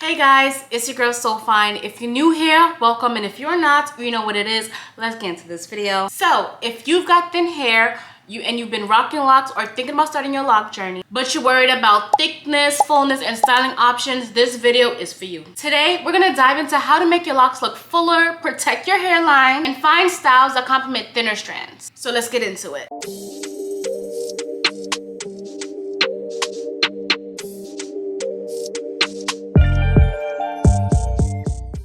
Hey guys, it's your girl Sofineee. If you're new here, welcome, and if you're not, you know what it is. Let's get into this video. So, if you've got thin hair, you've been rocking locks or thinking about starting your lock journey, but you're worried about thickness, fullness, and styling options, this video is for you. Today, we're gonna dive into how to make your locks look fuller, protect your hairline, and find styles that complement thinner strands. So let's get into it.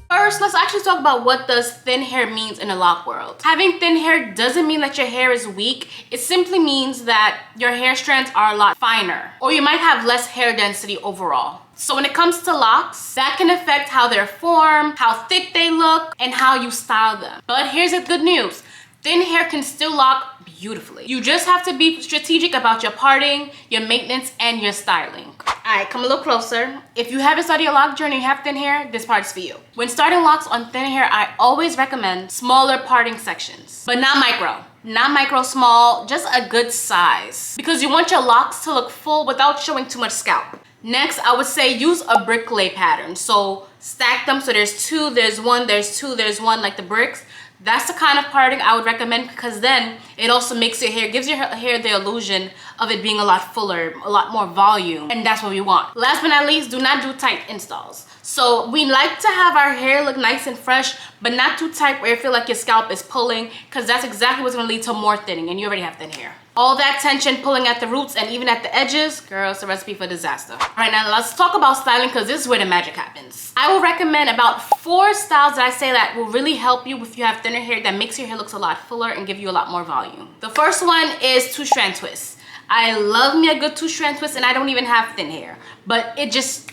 First, let's actually talk about what does thin hair means in the lock world. Having thin hair doesn't mean that your hair is weak. It simply means that your hair strands are a lot finer, or you might have less hair density overall. So when it comes to locks, that can affect how they're formed, how thick they look, and how you style them. But here's the good news. Thin hair can still lock beautifully. You just have to be strategic about your parting, your maintenance, and your styling. All right, come a little closer. If you haven't started your lock journey and you have thin hair, this part's for you. When starting locks on thin hair, I always recommend smaller parting sections, but not micro, small, just a good size, because you want your locks to look full without showing too much scalp. Next, I would say use a brick lay pattern. So stack them so there's two, there's one, there's two, there's one, like the bricks. That's the kind of parting I would recommend, because then it also makes your hair, gives your hair the illusion of it being a lot fuller, a lot more volume, and that's what we want. Last but not least, do not do tight installs. So we like to have our hair look nice and fresh, but not too tight where you feel like your scalp is pulling, because that's exactly what's gonna lead to more thinning, and you already have thin hair. All that tension pulling at the roots and even at the edges, girl, it's a recipe for disaster. All right, now let's talk about styling, because this is where the magic happens. I will recommend about 4 styles that I say that will really help you if you have thinner hair, that makes your hair look a lot fuller and give you a lot more volume. The first one is 2-strand twists. I love me a good 2-strand twist, and I don't even have thin hair, but it just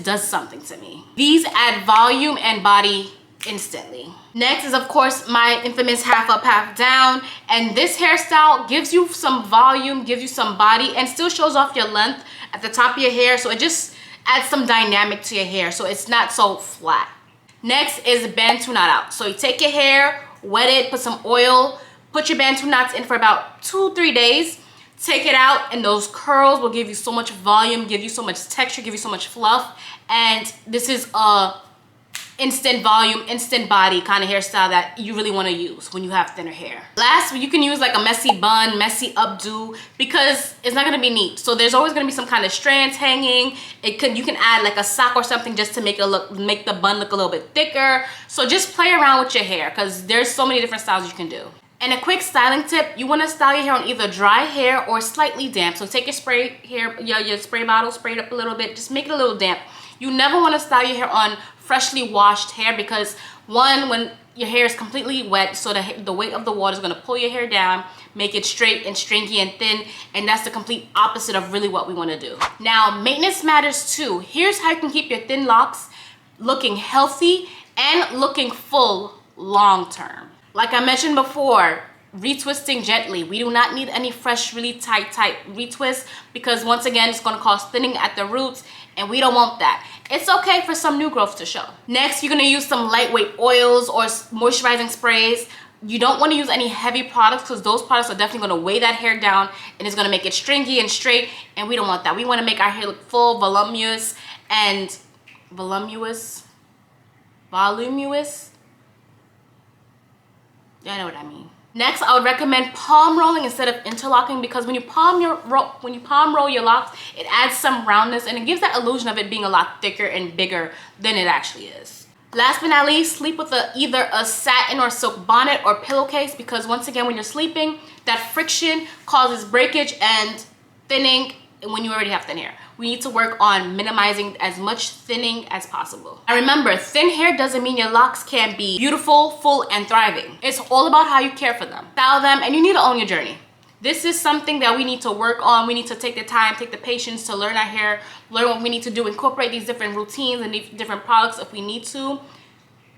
does something to me. These add volume and body instantly. Next is, of course, my infamous half up, half down, and this hairstyle gives you some volume, gives you some body, and still shows off your length at the top of your hair, so it just adds some dynamic to your hair, so it's not so flat. Next is Bantu knot out. So you take your hair, wet it, put some oil, put your Bantu knots in for about 2-3 days, take it out, and those curls will give you so much volume, give you so much texture, give you so much fluff, and this is a instant volume, instant body kind of hairstyle that you really want to use when you have thinner hair. Last, you can use like a messy bun, messy updo, because it's not going to be neat. So there's always going to be some kind of strands hanging. You can add like a sock or something just to make the bun look a little bit thicker. So just play around with your hair, because there's so many different styles you can do. And a quick styling tip, you want to style your hair on either dry hair or slightly damp. So take your spray hair, your spray bottle, spray it up a little bit, just make it a little damp. You never want to style your hair on freshly washed hair, because one, when your hair is completely wet, so the weight of the water is going to pull your hair down, make it straight and stringy and thin, and that's the complete opposite of really what we want to do. Now, maintenance matters too. Here's how you can keep your thin locks looking healthy and looking full long term. Like I mentioned before, retwisting gently. We do not need any fresh, really tight retwist, because once again, it's going to cause thinning at the roots, and we don't want that. It's okay for some new growth to show. Next, you're going to use some lightweight oils or moisturizing sprays. You don't want to use any heavy products, because those products are definitely going to weigh that hair down, and it's going to make it stringy and straight, and we don't want that. We want to make our hair look full, voluminous. Yeah, I know what I mean. Next, I would recommend palm rolling instead of interlocking, because when you palm roll your locks, it adds some roundness, and it gives that illusion of it being a lot thicker and bigger than it actually is. Last but not least, sleep with either a satin or silk bonnet or pillowcase, because once again, when you're sleeping, that friction causes breakage and thinning when you already have thin hair. We need to work on minimizing as much thinning as possible. And remember, thin hair doesn't mean your locks can't be beautiful, full, and thriving. It's all about how you care for them, style them, and you need to own your journey. This is something that we need to work on. We need to take the time, take the patience to learn our hair, learn what we need to do, incorporate these different routines and these different products if we need to.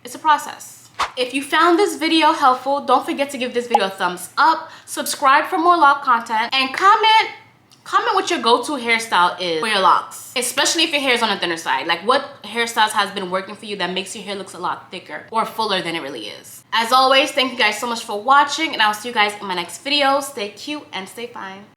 It's a process. If you found this video helpful, don't forget to give this video a thumbs up, subscribe for more lock content, and comment what your go-to hairstyle is for your locks, especially if your hair is on the thinner side. Like, what hairstyles has been working for you that makes your hair look a lot thicker or fuller than it really is. As always, thank you guys so much for watching, and I'll see you guys in my next video. Stay cute and stay fine.